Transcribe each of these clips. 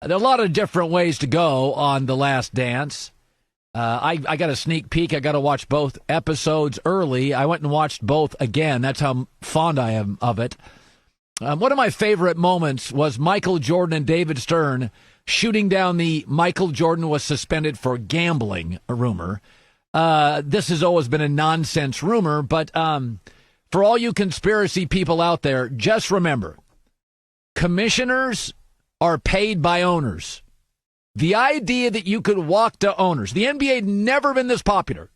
There are a lot of different ways to go on The Last Dance. I got a sneak peek. I got to watch both episodes early. I went and watched both again. That's how fond I am of it. One of my favorite moments was Michael Jordan and David Stern shooting down the Michael Jordan was suspended for gambling rumor. This has always been a nonsense rumor, but for all you conspiracy people out there, just remember, commissioners are paid by owners. The idea that you could walk to owners, the NBA had never been this popular.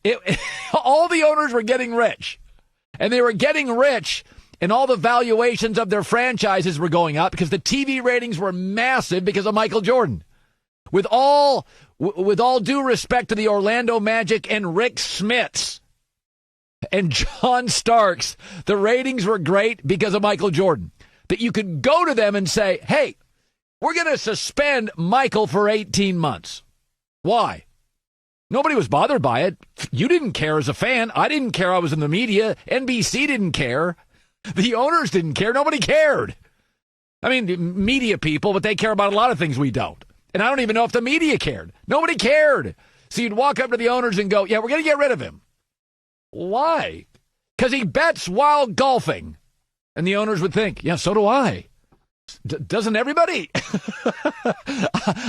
All the owners were getting rich, and they were getting rich, and all the valuations of their franchises were going up because the TV ratings were massive because of Michael Jordan. With all due respect to the Orlando Magic and Rick Smits and John Starks, the ratings were great because of Michael Jordan. That you could go to them and say, hey, we're going to suspend Michael for 18 months. Why? Nobody was bothered by it. You didn't care as a fan. I didn't care. I was in the media. NBC didn't care. The owners didn't care. Nobody cared. I mean, media people, but they care about a lot of things we don't. And I don't even know if the media cared. Nobody cared. So you'd walk up to the owners and go, yeah, we're going to get rid of him. Why? Because he bets while golfing. And the owners would think, yeah, so do I. Doesn't everybody?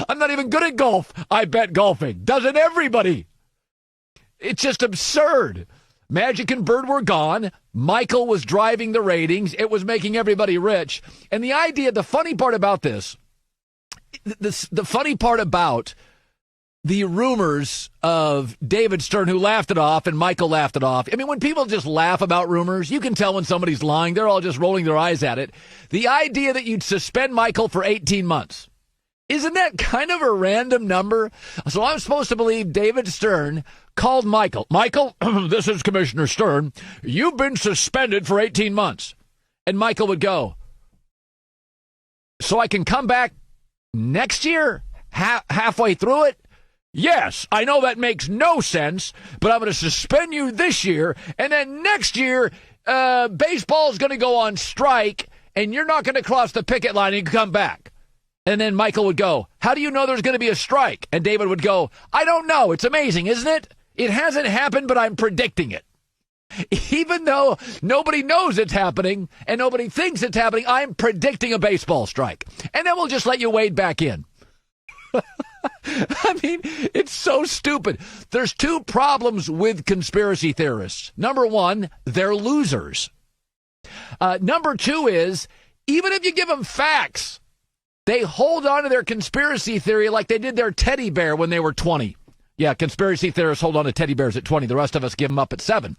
I'm not even good at golf. I bet golfing. Doesn't everybody? It's just absurd. Magic and Bird were gone. Michael was driving the ratings. It was making everybody rich. And the idea, the funny part about this, the funny part about the rumors of David Stern, who laughed it off, and Michael laughed it off. I mean, when people just laugh about rumors, you can tell when somebody's lying. They're all just rolling their eyes at it. The idea that you'd suspend Michael for 18 months. Isn't that kind of a random number? So I'm supposed to believe David Stern called Michael. Michael, this is Commissioner Stern. You've been suspended for 18 months. And Michael would go, so I can come back next year, halfway through it? Yes, I know that makes no sense, but I'm going to suspend you this year, and then next year, baseball's going to go on strike, and you're not going to cross the picket line and come back. And then Michael would go, how do you know there's going to be a strike? And David would go, I don't know. It's amazing, isn't it? It hasn't happened, but I'm predicting it. Even though nobody knows it's happening and nobody thinks it's happening, I'm predicting a baseball strike. And then we'll just let you wade back in. I mean, it's so stupid. There's two problems with conspiracy theorists. Number one, they're losers. Number two is, even if you give them facts, they hold on to their conspiracy theory like they did their teddy bear when they were 20. Yeah, conspiracy theorists hold on to teddy bears at 20. The rest of us give them up at 7.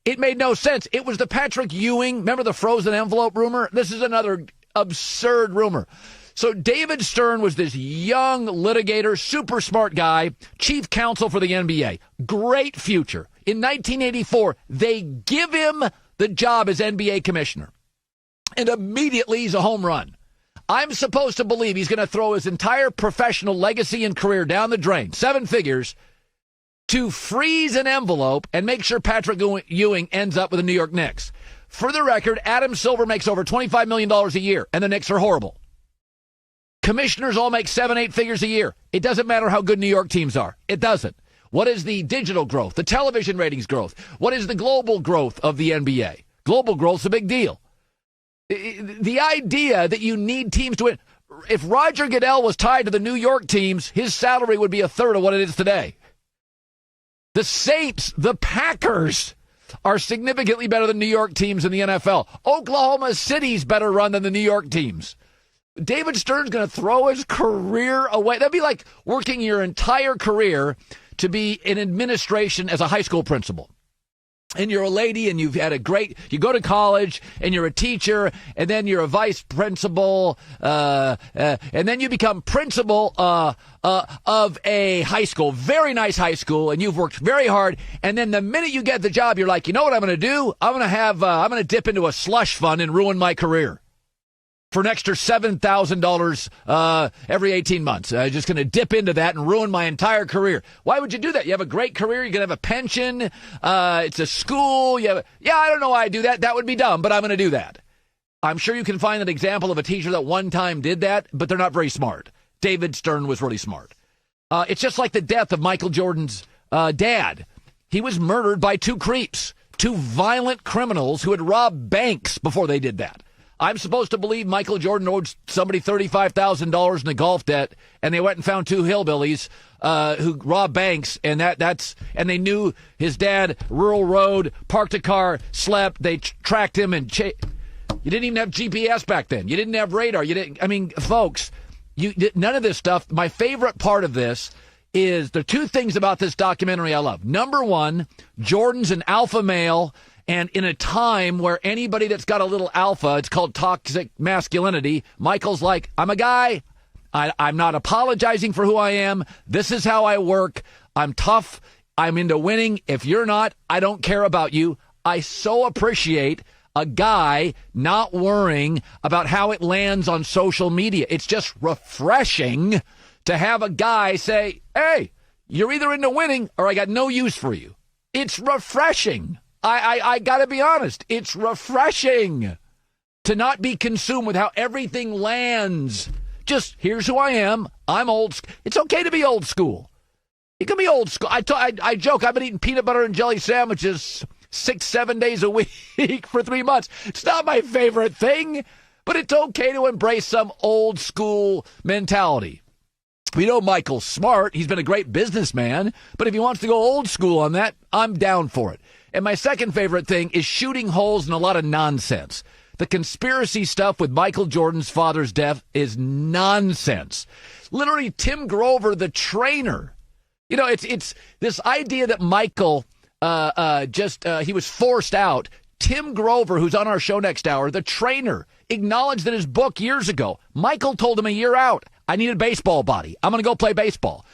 It made no sense. It was the Patrick Ewing, remember the frozen envelope rumor? This is another absurd rumor. So David Stern was this young litigator, super smart guy, chief counsel for the NBA. Great future. In 1984, they give him the job as NBA commissioner. And immediately he's a home run. I'm supposed to believe he's going to throw his entire professional legacy and career down the drain, 7 figures, to freeze an envelope and make sure Patrick Ewing ends up with the New York Knicks. For the record, Adam Silver makes over $25 million a year, and the Knicks are horrible. Commissioners all make 7-8 figures a year. It doesn't matter how good New York teams are. It doesn't. What is the digital growth, the television ratings growth? What is the global growth of the NBA? Global growth's a big deal. The idea that you need teams to win. If Roger Goodell was tied to the New York teams, his salary would be a third of what it is today. The Saints, the Packers, are significantly better than New York teams in the NFL. Oklahoma City's better run than the New York teams. David Stern's going to throw his career away. That'd be like working your entire career to be in administration as a high school principal. And you're a lady and you've had you go to college and you're a teacher and then you're a vice principal and then you become principal of a high school, very nice high school, and you've worked very hard. And then the minute you get the job, you're like, you know what I'm going to do? I'm going to dip into a slush fund and ruin my career for an extra $7,000 every 18 months. I'm just going to dip into that and ruin my entire career. Why would you do that? You have a great career. You're going to have a pension. It's a school. I don't know why I do that. That would be dumb, but I'm going to do that. I'm sure you can find an example of a teacher that one time did that, but they're not very smart. David Stern was really smart. It's just like the death of Michael Jordan's dad. He was murdered by two creeps, two violent criminals who had robbed banks before they did that. I'm supposed to believe Michael Jordan owed somebody $35,000 in a golf debt, and they went and found two hillbillies who robbed banks, and and they knew his dad, rural road, parked a car, slept, they tracked him, and you didn't even have GPS back then. You didn't have radar. Folks, none of this stuff. My favorite part of this is there are two things about this documentary I love. Number one, Jordan's an alpha male. And in a time where anybody that's got a little alpha, it's called toxic masculinity, Michael's like, I'm a guy. I'm not apologizing for who I am. This is how I work. I'm tough. I'm into winning. If you're not, I don't care about you. I so appreciate a guy not worrying about how it lands on social media. It's just refreshing to have a guy say, hey, you're either into winning or I got no use for you. It's refreshing. I got to be honest. It's refreshing to not be consumed with how everything lands. Just, here's who I am. I'm old. It's okay to be old school. It can be old school. I joke. I've been eating peanut butter and jelly sandwiches 6-7 days a week for 3 months. It's not my favorite thing, but it's okay to embrace some old school mentality. We know Michael's smart. He's been a great businessman, but if he wants to go old school on that, I'm down for it. And my second favorite thing is shooting holes in a lot of nonsense. The conspiracy stuff with Michael Jordan's father's death is nonsense. Literally, Tim Grover, the trainer. You know, it's this idea that Michael he was forced out. Tim Grover, who's on our show next hour, the trainer, acknowledged in his book years ago, Michael told him a year out, I need a baseball body. I'm going to go play baseball.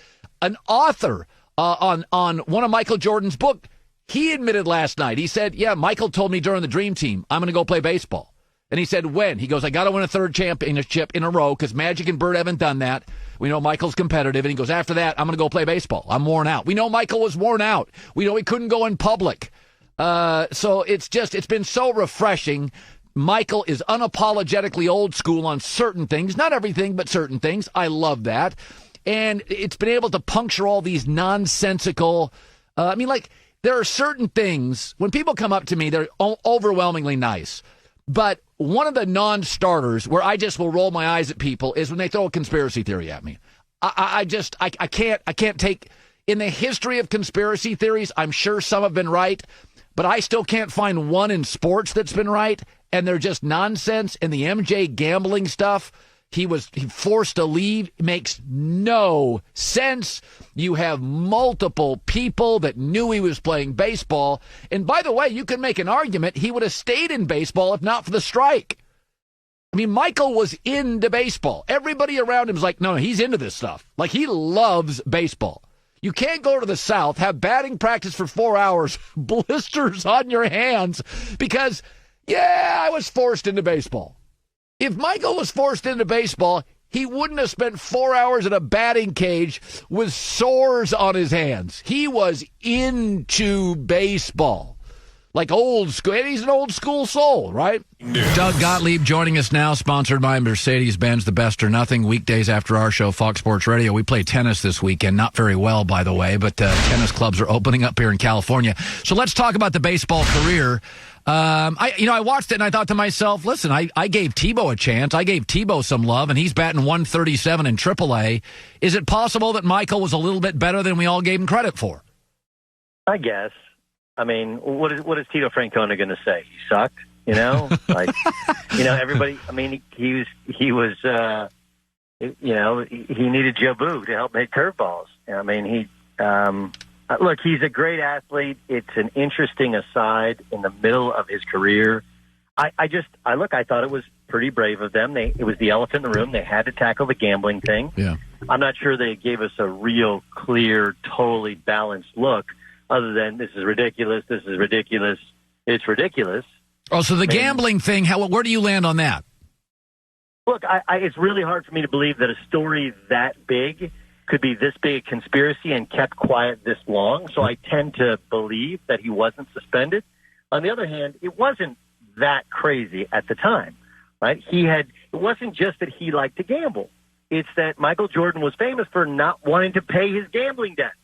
An author on one of Michael Jordan's book, he admitted last night, he said, yeah, Michael told me during the Dream Team, I'm going to go play baseball. And he said, when? He goes, I got to win a third championship in a row because Magic and Bird haven't done that. We know Michael's competitive. And he goes, after that, I'm going to go play baseball. I'm worn out. We know Michael was worn out. We know he couldn't go in public. So it's been so refreshing. Michael is unapologetically old school on certain things. Not everything, but certain things. I love that. And it's been able to puncture all these nonsensical, there are certain things, when people come up to me, they're overwhelmingly nice. But one of the non-starters where I just will roll my eyes at people is when they throw a conspiracy theory at me. I can't take, in the history of conspiracy theories, I'm sure some have been right, but I still can't find one in sports that's been right, and they're just nonsense. And the MJ gambling stuff, he forced to leave, makes no sense. You have multiple people that knew he was playing baseball. And by the way, you can make an argument he would have stayed in baseball if not for the strike. I mean, Michael was into baseball. Everybody around him is like, no, he's into this stuff. Like, he loves baseball. You can't go to the South, have batting practice for 4 hours, blisters on your hands, because, I was forced into baseball. If Michael was forced into baseball, he wouldn't have spent 4 hours in a batting cage with sores on his hands. He was into baseball. Like old school. And he's an old school soul, right? Yeah. Doug Gottlieb joining us now, sponsored by Mercedes-Benz, the best or nothing. Weekdays after our show, Fox Sports Radio. We play tennis this weekend. Not very well, by the way, but tennis clubs are opening up here in California. So let's talk about the baseball career. I watched it and I thought to myself, listen, I gave Tebow a chance. I gave Tebow some love, and he's batting 137 in AAA. Is it possible that Michael was a little bit better than we all gave him credit for? I guess. I mean, what is Tito Francona going to say? He sucked, everybody. I mean, he needed Joe Boog to help make curveballs. I mean, look, he's a great athlete. It's an interesting aside in the middle of his career. I thought it was pretty brave of them. It was the elephant in the room. They had to tackle the gambling thing. Yeah. I'm not sure they gave us a real clear, totally balanced look. Other than this is ridiculous, it's ridiculous. Oh, so the gambling thing, where do you land on that? Look, it's really hard for me to believe that a story that big could be this big a conspiracy and kept quiet this long, so I tend to believe that he wasn't suspended. On the other hand, it wasn't that crazy at the time. right? It wasn't just that he liked to gamble. It's that Michael Jordan was famous for not wanting to pay his gambling debts.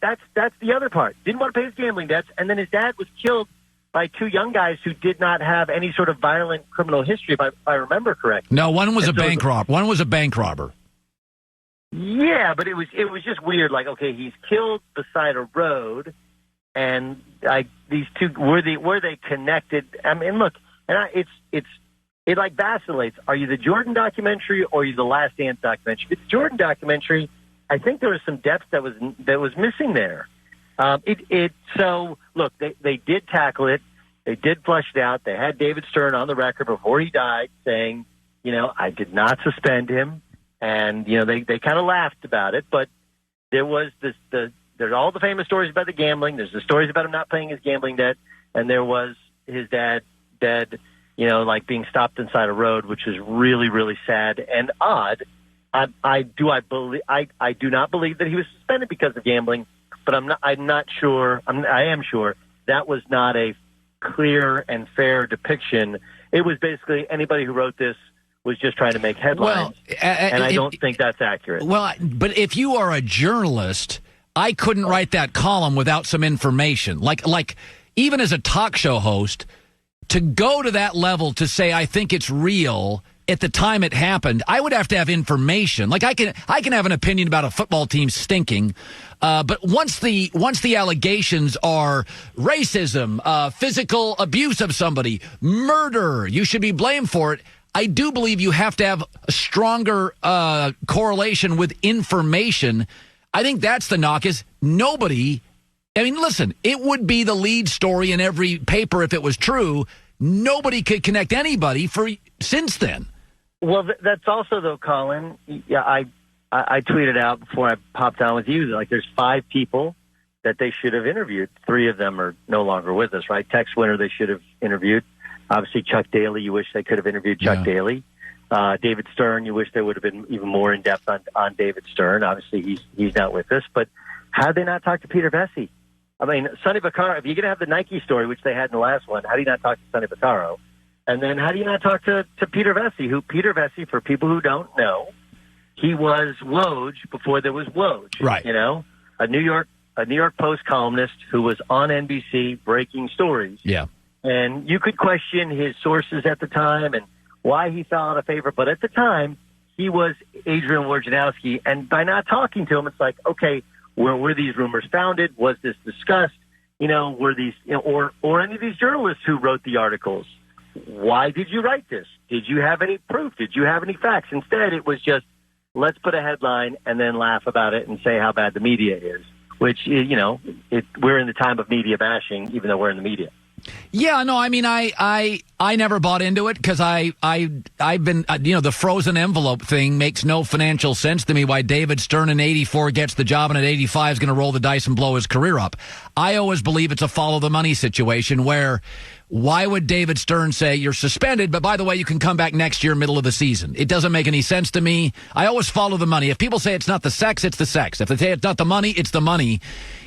That's the other part. Didn't want to pay his gambling debts, and then his dad was killed by two young guys who did not have any sort of violent criminal history, if I remember correctly. No, one was a bank robber. One was a bank robber. Yeah, but it was just weird. Like, okay, he's killed beside a road, and these two were they connected? I mean, look, and it like vacillates. Are you the Jordan documentary or are you the Last Dance documentary? If it's the Jordan documentary, I think there was some depth that was missing there. So look, they did tackle it. They did flush it out. They had David Stern on the record before he died saying, I did not suspend him. And, they kind of laughed about it. But there was there's all the famous stories about the gambling. There's the stories about him not paying his gambling debt. And there was his dad dead, like being stopped inside a road, which is really, really sad and odd. I do not believe that he was suspended because of gambling, but I'm not sure. I am sure that was not a clear and fair depiction. It was basically anybody who wrote this was just trying to make headlines, and I don't think that's accurate. Well, but if you are a journalist, I couldn't write that column without some information. Like even as a talk show host, to go to that level to say I think it's real at the time it happened, I would have to have information. Like I can have an opinion about a football team stinking, but once the allegations are racism, physical abuse of somebody, murder, you should be blamed for it. I do believe you have to have a stronger correlation with information. I think that's the knock is nobody. I mean, listen, it would be the lead story in every paper if it was true. Nobody could connect anybody since then. Well, that's also, though, Colin, yeah, I tweeted out before I popped on with you, like there's 5 people that they should have interviewed. 3 of them are no longer with us, right? Tex Winter they should have interviewed. Obviously, Chuck Daly, you wish they could have interviewed Chuck Daly. David Stern, you wish they would have been even more in-depth on David Stern. Obviously, he's not with us. But how did they not talk to Peter Vesey? I mean, Sonny Vaccaro, if you're going to have the Nike story, which they had in the last one, how do you not talk to Sonny Vaccaro? And then how do you not talk to Peter Vesey? Peter Vesey, for people who don't know, he was Woj before there was Woj. Right. A New York Post columnist who was on NBC breaking stories. Yeah. And you could question his sources at the time and why he fell out of favor. But at the time, he was Adrian Wojnarowski. And by not talking to him, it's like, okay, were these rumors founded? Was this discussed? Were these, or any of these journalists who wrote the articles? Why did you write this? Did you have any proof? Did you have any facts? Instead, it was just, let's put a headline and then laugh about it and say how bad the media is, which, we're in the time of media bashing, even though we're in the media. Yeah, no, I mean, I never bought into it because I've been, the frozen envelope thing makes no financial sense to me. Why David Stern in 84 gets the job and at 85 is going to roll the dice and blow his career up. I always believe it's a follow the money situation where why would David Stern say you're suspended, but by the way, you can come back next year, middle of the season? It doesn't make any sense to me. I always follow the money. If people say it's not the sex, it's the sex. If they say it's not the money, it's the money.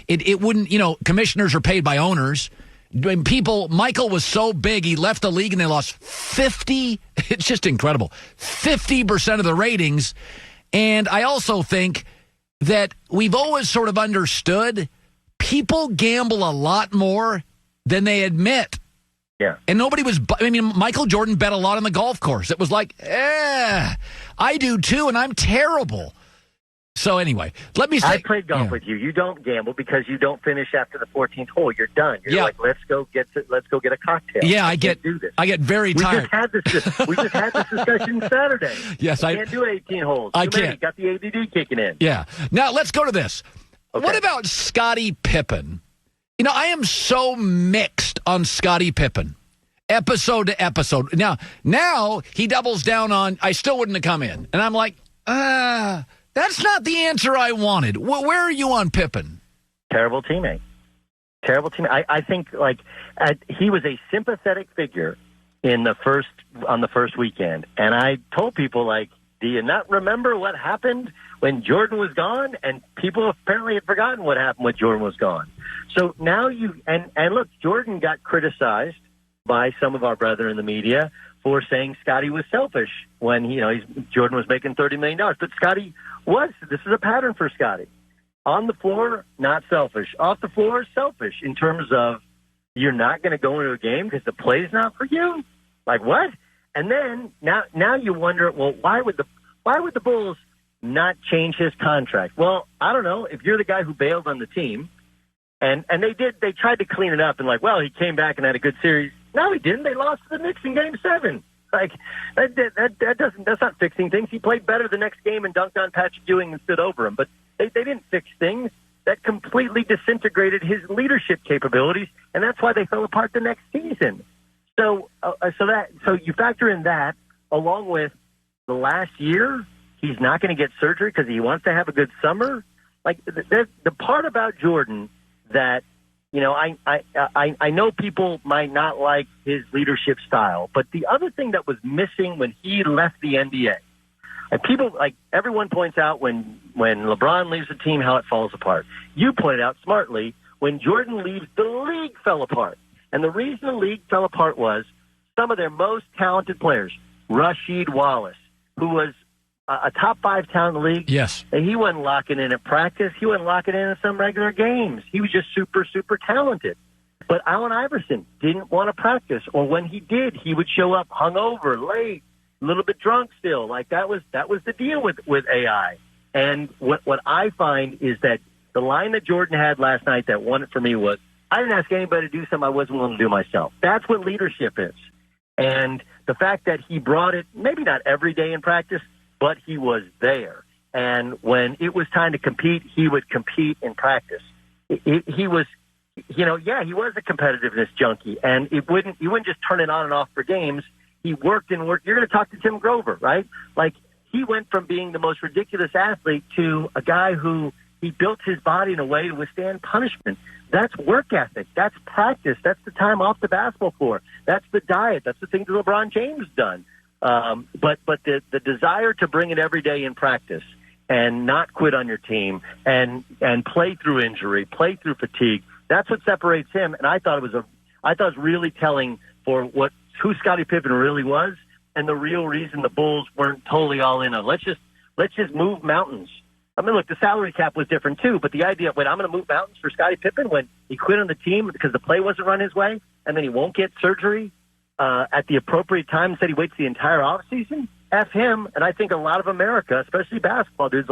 It wouldn't, commissioners are paid by owners. Michael was so big, he left the league and they lost 50. It's just incredible. 50% of the ratings. And I also think that we've always sort of understood people gamble a lot more than they admit. Yeah. And Michael Jordan bet a lot on the golf course. It was like, I do too, and I'm terrible. So anyway, let me say, I played golf with you. You don't gamble because you don't finish after the 14th hole. You're done. You're like, let's go get a cocktail. Yeah, I get very tired. We just had this discussion Saturday. Yes, I can't do 18 holes. I can't. Got the ADD kicking in. Yeah. Now let's go to this. Okay. What about Scottie Pippen? I am so mixed on Scottie Pippen, episode to episode. Now he doubles down on, I still wouldn't have come in. And I'm like, that's not the answer I wanted. Where are you on Pippen? Terrible teammate. I think he was a sympathetic figure on the first weekend, and I told people do you not remember what happened when Jordan was gone? And people apparently had forgotten what happened when Jordan was gone. So now and look, Jordan got criticized by some of our brethren in the media for saying Scottie was selfish when Jordan was making $30 million. But Scottie was. This is a pattern for Scottie. On the floor, not selfish. Off the floor, selfish in terms of you're not going to go into a game because the play's not for you. Like what? And then now you wonder, well, why would the Bulls not change his contract? Well, I don't know. If you're the guy who bailed on the team, and they tried to clean it up and he came back and had a good series. No, he didn't. They lost to the Knicks in Game 7. Like that's not fixing things. He played better the next game and dunked on Patrick Ewing and stood over him, but they didn't fix things. That completely disintegrated his leadership capabilities, and that's why they fell apart the next season. So you factor in that along with the last year, he's not going to get surgery because he wants to have a good summer. Like the part about Jordan that I know people might not like his leadership style, but the other thing that was missing when he left the NBA, and people everyone points out when LeBron leaves the team how it falls apart. You pointed out smartly when Jordan leaves, the league fell apart. And the reason the league fell apart was some of their most talented players, Rasheed Wallace, who was a top 5 talent in the league. Yes. And he wasn't locking in at practice. He wasn't locking in some regular games. He was just super, super talented. But Allen Iverson didn't want to practice, or when he did, he would show up hungover, late, a little bit drunk still. Like that was the deal with AI. And what I find is that the line that Jordan had last night that won it for me was, I didn't ask anybody to do something I wasn't willing to do myself. That's what leadership is. And the fact that he brought it, maybe not every day in practice, but he was there. And when it was time to compete, he would compete in practice. He was, he was a competitiveness junkie, and he wouldn't just turn it on and off for games. He worked and worked. You're going to talk to Tim Grover, right? Like, he went from being the most ridiculous athlete to a guy who he built his body in a way to withstand punishment. That's work ethic. That's practice. That's the time off the basketball floor. That's the diet. That's the things that LeBron James done. But the desire to bring it every day in practice and not quit on your team and play through injury, play through fatigue, that's what separates him. And I thought it was really telling for who Scottie Pippen really was, and the real reason the Bulls weren't totally all in on let's just move mountains. I mean, look, the salary cap was different too, but the idea of, I'm going to move mountains for Scottie Pippen when he quit on the team because the play wasn't run his way, and then he won't get surgery at the appropriate time, said he waits the entire offseason, F him. And I think a lot of America, especially basketball dudes,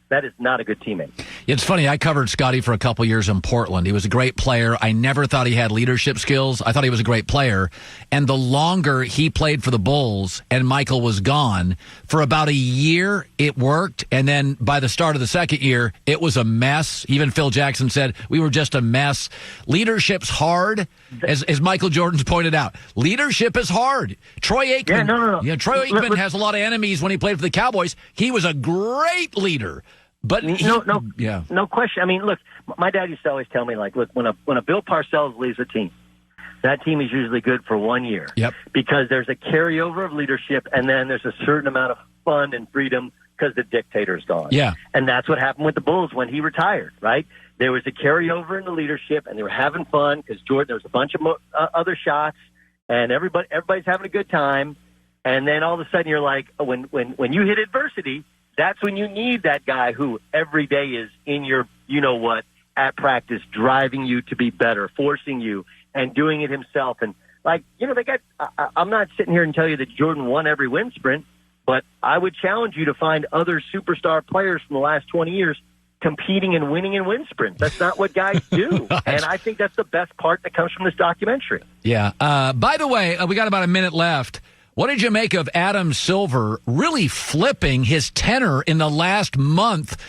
that is not a good teammate. It's funny. I covered Scottie for a couple years in Portland. He was a great player. I never thought he had leadership skills. I thought he was a great player. And the longer he played for the Bulls and Michael was gone, for about a year, it worked. And then by the start of the second year, it was a mess. Even Phil Jackson said, we were just a mess. Leadership's hard, as Michael Jordan's pointed out. Leadership is hard. Troy Aikman, no. Troy Aikman has a lot of enemies when he played for the Cowboys. He was a great leader. But no question. I mean, look, my dad used to always tell me, look, when a Bill Parcells leaves a team, that team is usually good for 1 year. Yep. Because there's a carryover of leadership, and then there's a certain amount of fun and freedom because the dictator's gone. Yeah. And that's what happened with the Bulls when he retired, right? There was a carryover in the leadership, and they were having fun because there was a bunch of other shots, and everybody's having a good time. And then all of a sudden you're like, when you hit adversity, that's when you need that guy who every day is in your, at practice, driving you to be better, forcing you, and doing it himself. And I'm not sitting here and tell you that Jordan won every wind sprint, but I would challenge you to find other superstar players from the last 20 years competing and winning in wind sprints. That's not what guys do. And I think that's the best part that comes from this documentary. Yeah. By the way, we got about a minute left. What did you make of Adam Silver really flipping his tenor in the last month?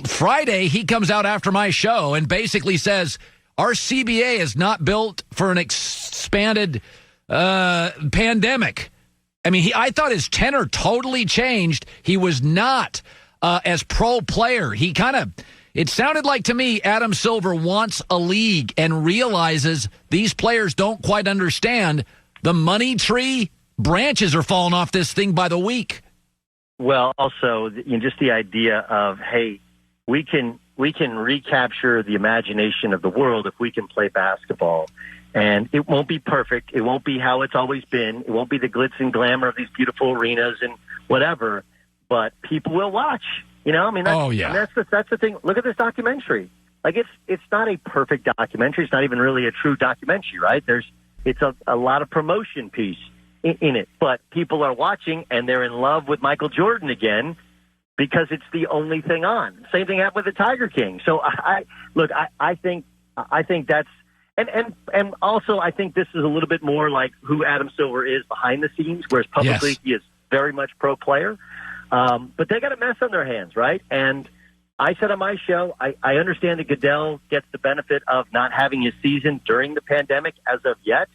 Friday, he comes out after my show and basically says, our CBA is not built for an expanded pandemic. I mean, I thought his tenor totally changed. He was not as pro player. It sounded like to me Adam Silver wants a league and realizes these players don't quite understand the money tree. Branches are falling off this thing by the week. Well, also, just the idea of, hey, we can recapture the imagination of the world if we can play basketball. And it won't be perfect. It won't be how it's always been. It won't be the glitz and glamour of these beautiful arenas and whatever. But people will watch. You know, I mean, that's the thing. Look at this documentary. Like, it's not a perfect documentary. It's not even really a true documentary, right? It's a lot of promotion piece in it. But people are watching, and they're in love with Michael Jordan again because it's the only thing on. Same thing happened with the Tiger King. So I think that's. And also, I think this is a little bit more like who Adam Silver is behind the scenes, whereas publicly he is very much pro player. But they got a mess on their hands, right? And I said on my show, I understand that Goodell gets the benefit of not having his season during the pandemic as of yet.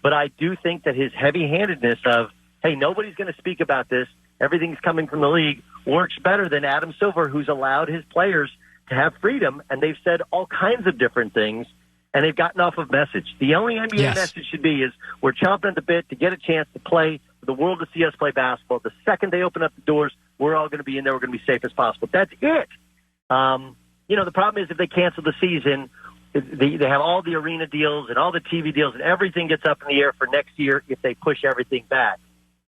But I do think that his heavy-handedness of, hey, nobody's going to speak about this, everything's coming from the league, works better than Adam Silver, who's allowed his players to have freedom. And they've said all kinds of different things. And they've gotten off of message. The only NBA message should be is we're chomping at the bit to get a chance to play, for the world to see us play basketball. The second they open up the doors, we're all going to be in there. We're going to be safe as possible. That's it. The problem is if they cancel the season, they have all the arena deals and all the TV deals and everything gets up in the air for next year if they push everything back.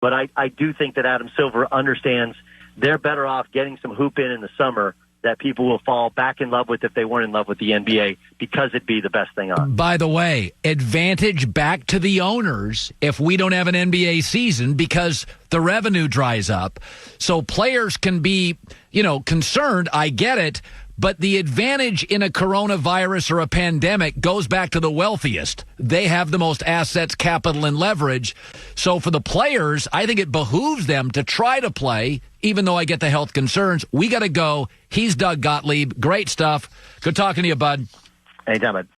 But I do think that Adam Silver understands they're better off getting some hoop in the summer that people will fall back in love with if they weren't in love with the NBA because it'd be the best thing on. By the way, advantage back to the owners if we don't have an NBA season because the revenue dries up. So players can be, concerned. I get it. But the advantage in a coronavirus or a pandemic goes back to the wealthiest. They have the most assets, capital, and leverage. So for the players, I think it behooves them to try to play, even though I get the health concerns. We got to go. He's Doug Gottlieb. Great stuff. Good talking to you, bud. Anytime, bud.